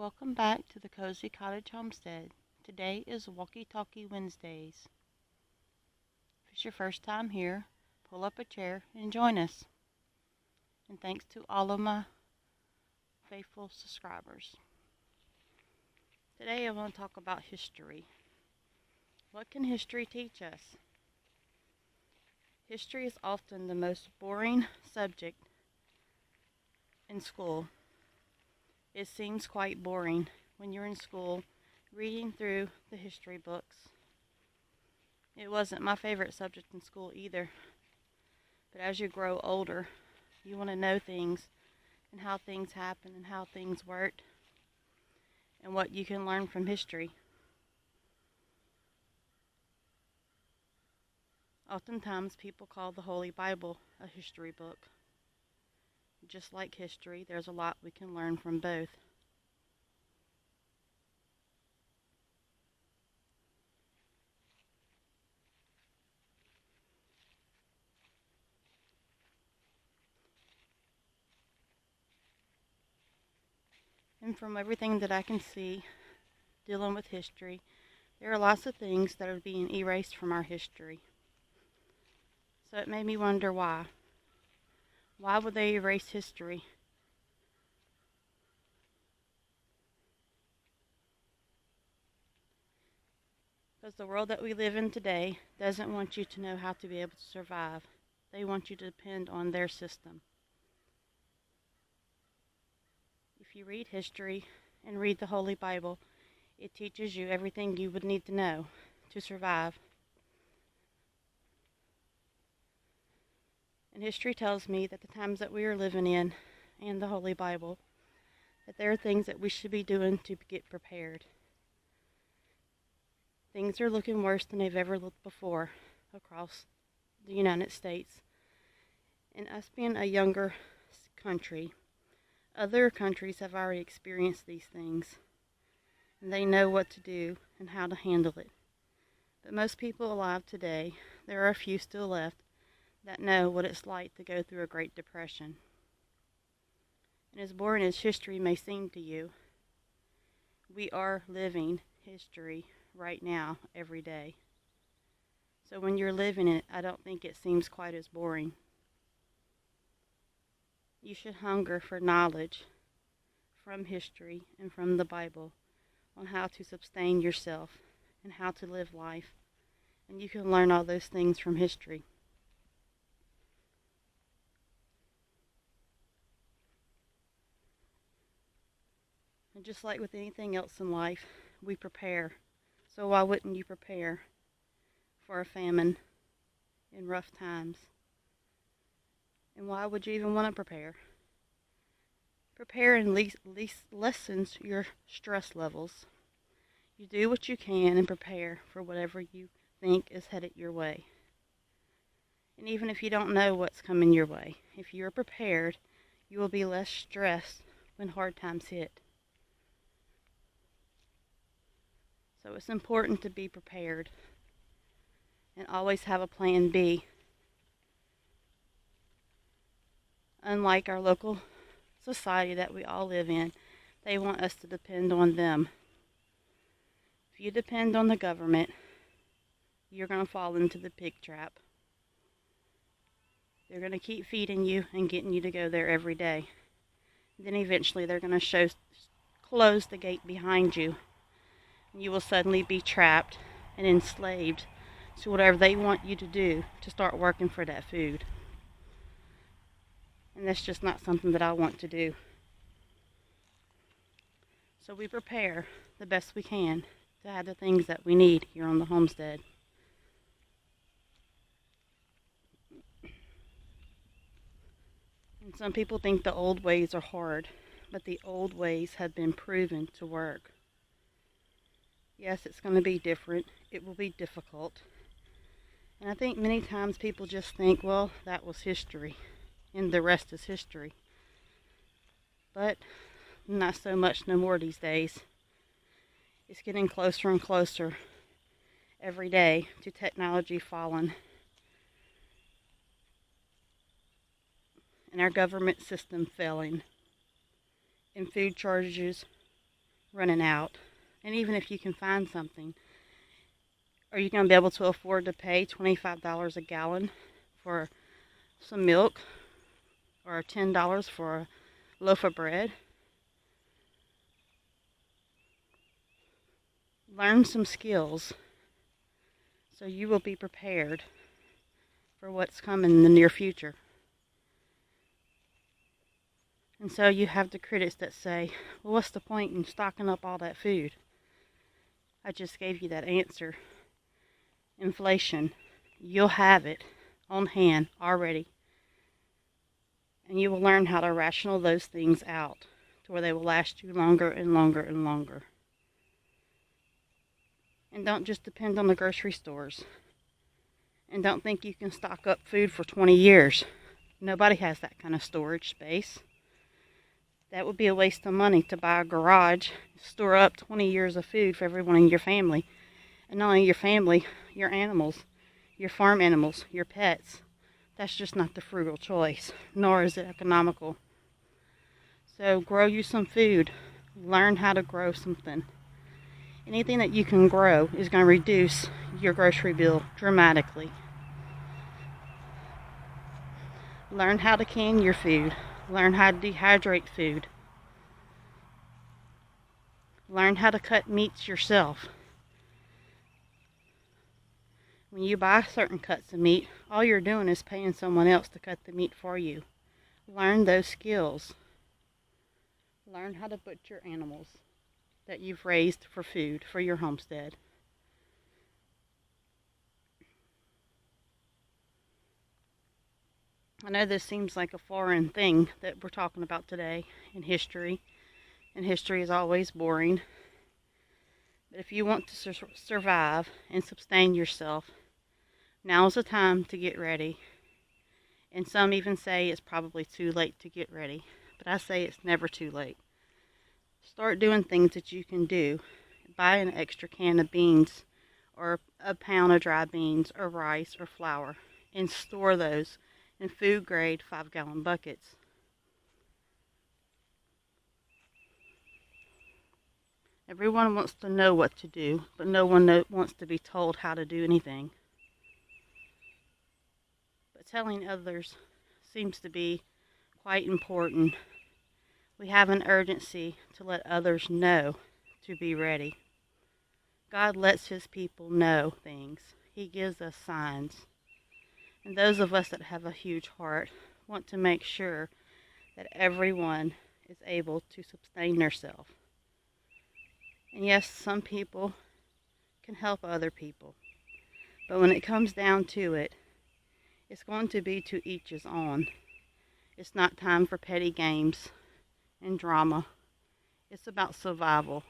Welcome back to the Cozy Cottage Homestead. Today is Walkie-Talkie Wednesdays. If it's your first time here, pull up a chair and join us. And thanks to all of my faithful subscribers. Today I want to talk about history. What can history teach us? History is often the most boring subject in school. It seems quite boring when you're in school reading through the history books. It wasn't my favorite subject in school either. But as you grow older, you want to know things and how things happen and how things work and what you can learn from history. Oftentimes people call the Holy Bible a history book. Just like history, there's a lot we can learn from both. And from everything that I can see, dealing with history, there are lots of things that are being erased from our history. So it made me wonder why. Why would they erase history? Because the world that we live in today doesn't want you to know how to be able to survive. They want you to depend on their system. If you read history and read the Holy Bible, it teaches you everything you would need to know to survive. And history tells me that the times that we are living in and the Holy Bible, that there are things that we should be doing to get prepared. Things are looking worse than they've ever looked before across the United States. And us being a younger country, other countries have already experienced these things. And they know what to do and how to handle it. But most people alive today, there are a few still left, that know what it's like to go through a Great Depression. And as boring as history may seem to you, we are living history right now, every day. So when you're living it, I don't think it seems quite as boring. You should hunger for knowledge from history and from the Bible on how to sustain yourself and how to live life. And you can learn all those things from history. And just like with anything else in life, we prepare. So why wouldn't you prepare for a famine in rough times? And why would you even want to prepare? Prepare and lessens your stress levels. You do what you can and prepare for whatever you think is headed your way. And even if you don't know what's coming your way, if you're prepared, you will be less stressed when hard times hit. So it's important to be prepared and always have a plan B. Unlike our local society that we all live in, they want us to depend on them. If you depend on the government, you're going to fall into the pig trap. They're going to keep feeding you and getting you to go there every day. Then eventually they're going to close the gate behind you. You will suddenly be trapped and enslaved to whatever they want you to do to start working for that food. And that's just not something that I want to do. So we prepare the best we can to have the things that we need here on the homestead. And some people think the old ways are hard, but the old ways have been proven to work. Yes, it's going to be different. It will be difficult. And I think many times people just think, well, that was history, and the rest is history. But not so much no more these days. It's getting closer and closer every day to technology falling and our government system failing, and food shortages running out. And even if you can find something, are you going to be able to afford to pay $25 a gallon for some milk or $10 for a loaf of bread? Learn some skills so you will be prepared for what's coming in the near future. And so you have the critics that say, well, what's the point in stocking up all that food? I just gave you that answer. Inflation. You'll have it on hand already. And you will learn how to rational those things out to where they will last you longer and longer and longer. And don't just depend on the grocery stores. And don't think you can stock up food for 20 years. Nobody has that kind of storage space. That would be a waste of money to buy a garage, store up 20 years of food for everyone in your family. And not only your family, your animals, your farm animals, your pets. That's just not the frugal choice, nor is it economical. So grow you some food. Learn how to grow something. Anything that you can grow is going to reduce your grocery bill dramatically. Learn how to can your food. Learn how to dehydrate food. Learn how to cut meats yourself. When you buy certain cuts of meat, all you're doing is paying someone else to cut the meat for you. Learn those skills. Learn how to butcher animals that you've raised for food for your homestead. I know this seems like a foreign thing that we're talking about today in history, and history is always boring. But if you want to survive and sustain yourself, now's the time to get ready. And some even say it's probably too late to get ready, but I say it's never too late. Start doing things that you can do. Buy an extra can of beans or a pound of dry beans or rice or flour and store those in food grade 5-gallon buckets. Everyone wants to know what to do, but no one wants to be told how to do anything. But telling others seems to be quite important. We have an urgency to let others know to be ready. God lets his people know things. He gives us signs. And those of us that have a huge heart want to make sure that everyone is able to sustain themselves. And yes, some people can help other people. But when it comes down to it, it's going to be to each his own. It's not time for petty games and drama. It's about survival.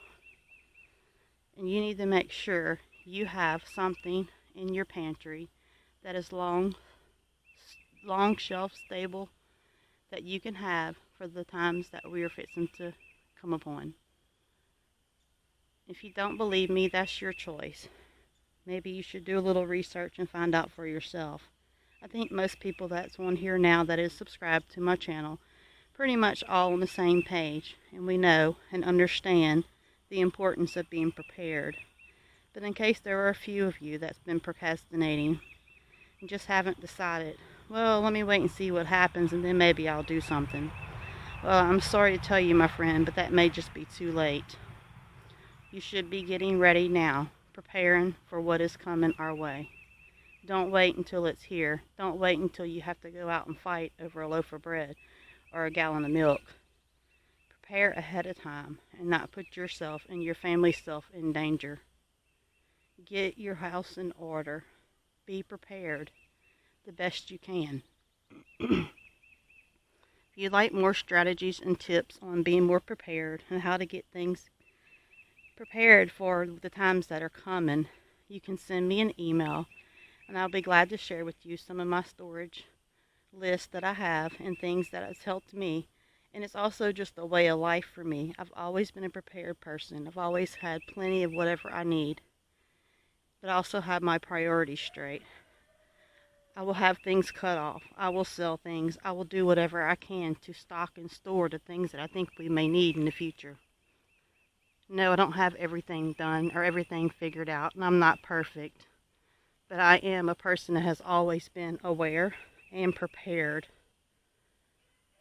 And you need to make sure you have something in your pantry that is long shelf stable that you can have for the times that we are fixing to come upon. If you don't believe me, that's your choice. Maybe you should do a little research and find out for yourself. I think most people that's on here now that is subscribed to my channel pretty much all on the same page, and we know and understand the importance of being prepared. But in case there are a few of you that's been procrastinating and just haven't decided, well, let me wait and see what happens and then maybe I'll do something. Well, I'm sorry to tell you, my friend, but that may just be too late. You should be getting ready now, preparing for what is coming our way. Don't wait until it's here. Don't wait until you have to go out and fight over a loaf of bread or a gallon of milk. Prepare ahead of time and not put yourself and your family's self in danger. Get your house in order. Be prepared the best you can. If you'd like more strategies and tips on being more prepared and how to get things prepared for the times that are coming, you can send me an email and I'll be glad to share with you some of my storage lists that I have and things that has helped me. And it's also just a way of life for me. I've always been a prepared person. I've always had plenty of whatever I need, but I also have my priorities straight. I will have things cut off. I will sell things. I will do whatever I can to stock and store the things that I think we may need in the future. No, I don't have everything done or everything figured out, and I'm not perfect. But I am a person that has always been aware and prepared.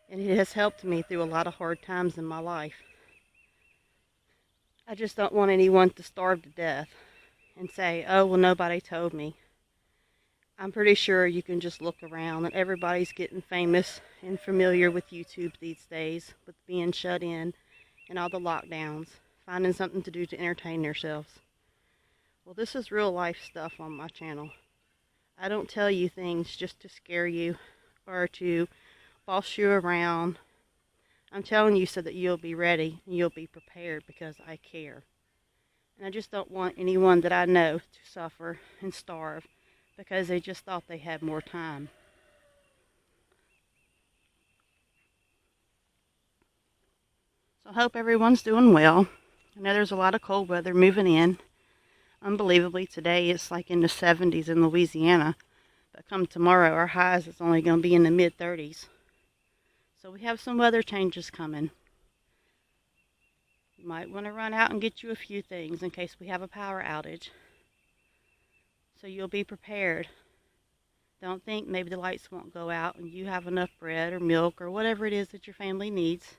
And it has helped me through a lot of hard times in my life. I just don't want anyone to starve to death and say, oh, well, nobody told me. I'm pretty sure you can just look around and everybody's getting famous and familiar with YouTube these days, with being shut in and all the lockdowns, finding something to do to entertain themselves. Well, this is real life stuff on my channel. I don't tell you things just to scare you or to boss you around. I'm telling you so that you'll be ready and you'll be prepared because I care. And I just don't want anyone that I know to suffer and starve because they just thought they had more time. So I hope everyone's doing well. I know there's a lot of cold weather moving in. Unbelievably, today it's like in the 70s in Louisiana. But come tomorrow, our highs is only going to be in the mid-30s. So we have some weather changes coming. You might want to run out and get you a few things in case we have a power outage. So you'll be prepared. Don't think maybe the lights won't go out and you have enough bread or milk or whatever it is that your family needs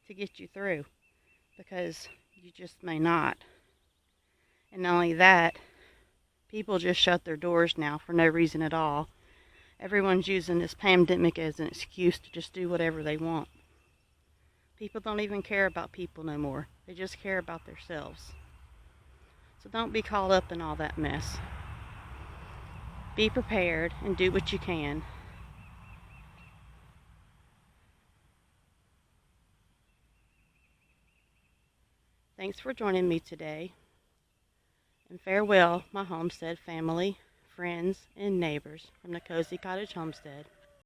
to get you through, because you just may not. And not only that, people just shut their doors now for no reason at all. Everyone's using this pandemic as an excuse to just do whatever they want. People don't even care about people no more. They just care about themselves. So don't be caught up in all that mess. Be prepared and do what you can. Thanks for joining me today. And farewell, my homestead family, friends, and neighbors from the Cozy Cottage Homestead.